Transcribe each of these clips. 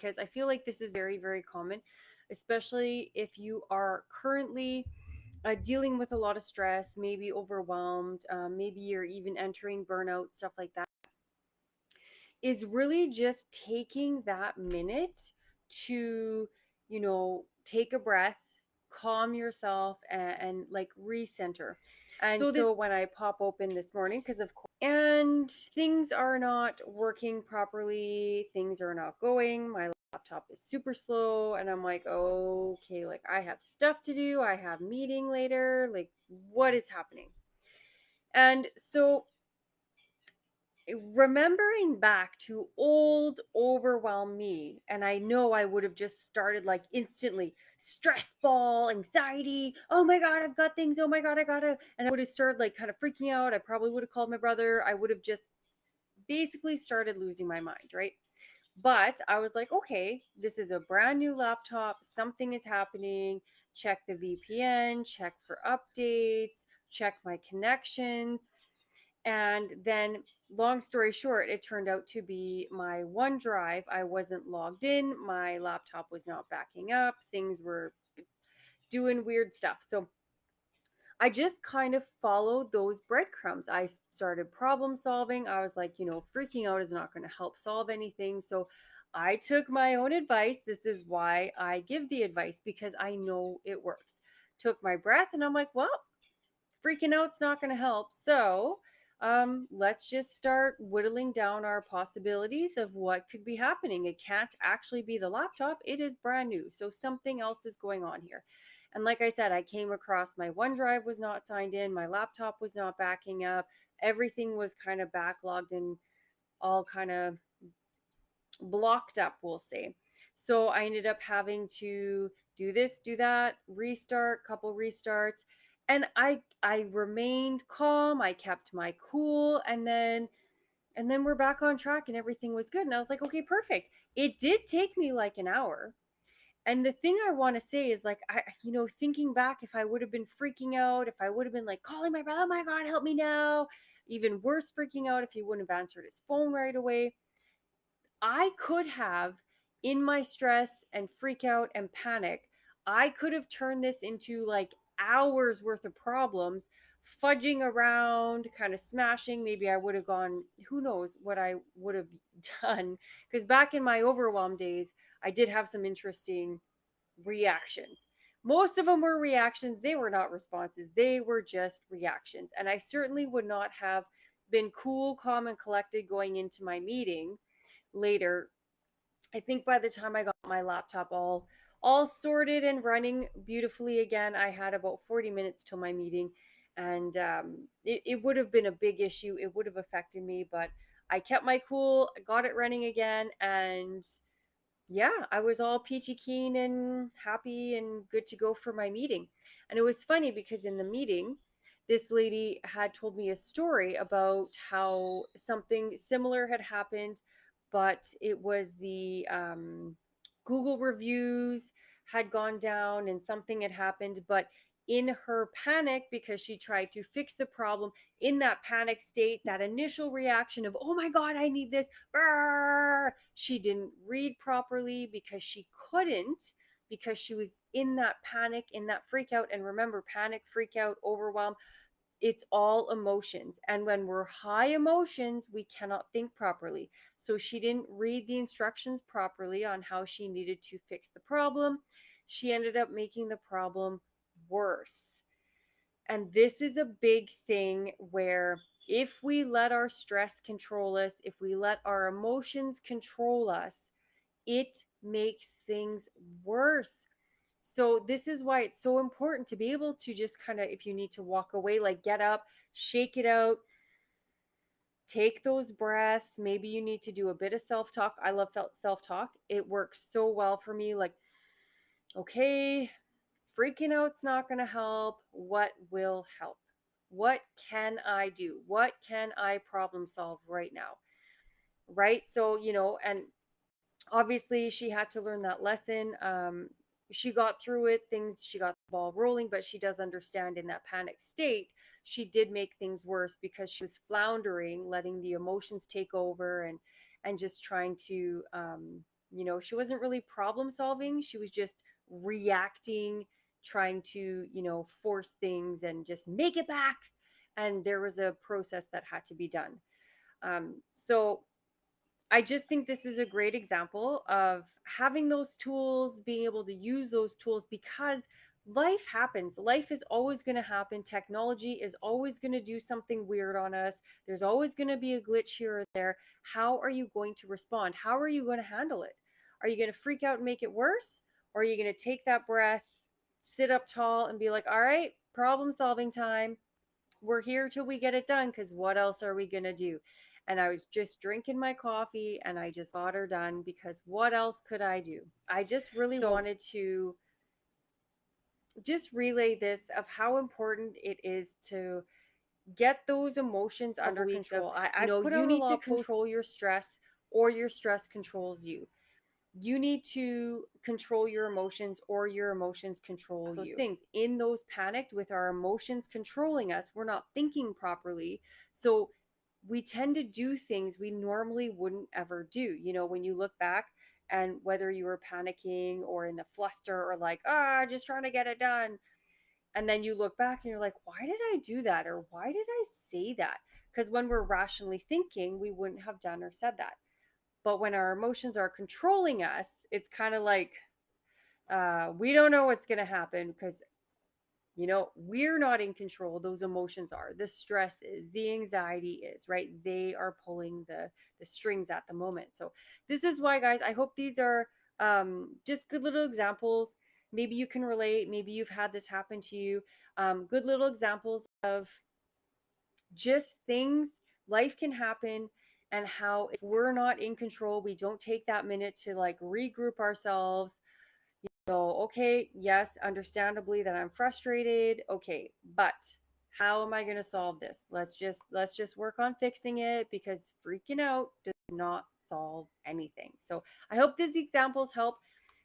because I feel like this is very, very common, especially if you are currently dealing with a lot of stress, maybe overwhelmed, maybe you're even entering burnout, stuff like that, is really just taking that minute to, take a breath, calm yourself, and like recenter. And So this so when I pop open this morning, because of course, and things are not working properly, things are not going, my laptop is super slow, and I'm like, okay, like I have stuff to do, I have meeting later, like what is happening? And so remembering back to old overwhelm me, and I know I would have just started like instantly stress ball, anxiety, oh my god, I've got things, oh my god, I gotta, and I would have started like kind of freaking out. I probably would have called my brother. I would have just basically started losing my mind, right? But I was like, okay, this is a brand new laptop, something is happening. Check the VPN, check for updates, check my connections. And then, long story short, it turned out to be my OneDrive. I wasn't logged in, my laptop was not backing up, things were doing weird stuff. So I just kind of followed those breadcrumbs. I started problem solving. I was like, freaking out is not going to help solve anything. So I took my own advice. This is why I give the advice, because I know it works. Took my breath and I'm like, well, freaking out's not going to help. So let's just start whittling down our possibilities of what could be happening. It can't actually be the laptop, it is brand new. So something else is going on here. And like I said, I came across my OneDrive was not signed in, my laptop was not backing up, everything was kind of backlogged and all kind of blocked up, we'll say. So I ended up having to do this, do that, restart, couple restarts, and I remained calm, I kept my cool, and then we're back on track and everything was good. And I was like, okay, perfect. It did take me like an hour. And the thing I want to say is like thinking back, if I would have been freaking out, if I would have been like calling my brother, oh my god, help me now, even worse freaking out if he wouldn't have answered his phone right away, I could have, in my stress and freak out and panic, I could have turned this into like hours worth of problems, fudging around, kind of smashing. Maybe I would have gone, who knows what I would have done. Because back in my overwhelm days, I did have some interesting reactions. Most of them were reactions. They were not responses, they were just reactions. And I certainly would not have been cool, calm, and collected going into my meeting later. I think by the time I got my laptop all sorted and running beautifully again, I had about 40 minutes till my meeting, and it would have been a big issue. It would have affected me, but I kept my cool, got it running again, and yeah, I was all peachy keen and happy and good to go for my meeting. And it was funny because in the meeting, this lady had told me a story about how something similar had happened, but it was the Google reviews had gone down and something had happened. But in her panic, because she tried to fix the problem, in that panic state, that initial reaction of, oh my God, I need this, she didn't read properly because she couldn't, because she was in that panic, in that freak out. And remember, panic, freak out, overwhelm, it's all emotions. And when we're high emotions, we cannot think properly. So she didn't read the instructions properly on how she needed to fix the problem. She ended up making the problem worse. And this is a big thing where if we let our stress control us, if we let our emotions control us, it makes things worse. So, this is why it's so important to be able to just kind of, if you need to walk away, like get up, shake it out, take those breaths. Maybe you need to do a bit of self talk. I love self talk, it works so well for me. Like, okay, freaking out's not going to help. What will help? What can I do? What can I problem solve right now? Right? So, and obviously she had to learn that lesson. She got through it, things, she got the ball rolling, but she does understand in that panic state, she did make things worse because she was floundering, letting the emotions take over and just trying to She wasn't really problem solving. She was just reacting, trying to, force things and just make it back. And there was a process that had to be done. So I just think this is a great example of having those tools, being able to use those tools, because life happens. Life is always going to happen. Technology is always going to do something weird on us. There's always going to be a glitch here or there. How are you going to respond? How are you going to handle it? Are you going to freak out and make it worse? Or are you going to take that breath, sit up tall, and be like, all right, problem solving time, we're here till we get it done, because what else are we going to do? And I was just drinking my coffee and I just got her done, because what else could I do? I just really wanted to just relay this of how important it is to get those emotions under control. I put You out a need lot to of posts. control your stress, or your stress controls you. You need to control your emotions, or your emotions control Those you. things In those panicked with our emotions controlling us, we're not thinking properly. So we tend to do things we normally wouldn't ever do. When you look back, and whether you were panicking or in the fluster, or like, just trying to get it done. And then you look back and you're like, why did I do that? Or why did I say that? Because when we're rationally thinking, we wouldn't have done or said that. But when our emotions are controlling us, it's kind of like, we don't know what's going to happen, because we're not in control. Those emotions are, the stress is, the anxiety is, right? They are pulling the strings at the moment. So this is why, guys, I hope these are just good little examples. Maybe you can relate, maybe you've had this happen to you. Good little examples of just things, life can happen, and how if we're not in control, we don't take that minute to like regroup ourselves. So, okay, yes, understandably that I'm frustrated. Okay, but how am I going to solve this? Let's just work on fixing it, because freaking out does not solve anything. So, I hope these examples help,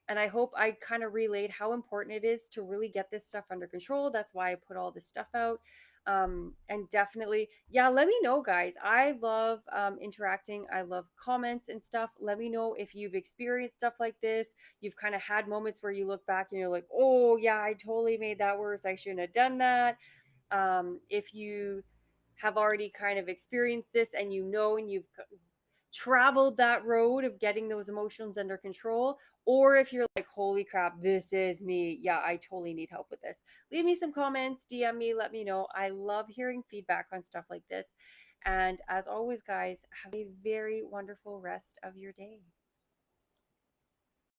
and I hope I kind of relayed how important it is to really get this stuff under control. That's why I put all this stuff out. And definitely, yeah, let me know, guys. I love interacting. I love comments and stuff. Let me know if you've experienced stuff like this. You've kind of had moments where you look back and you're like, oh, yeah, I totally made that worse. I shouldn't have done that. If you have already kind of experienced this, and and you've traveled that road of getting those emotions under control, or if you're like, holy crap, this is me, yeah, I totally need help with this, leave me some comments, DM me, let me know. I love hearing feedback on stuff like this. And as always, guys, have a very wonderful rest of your day.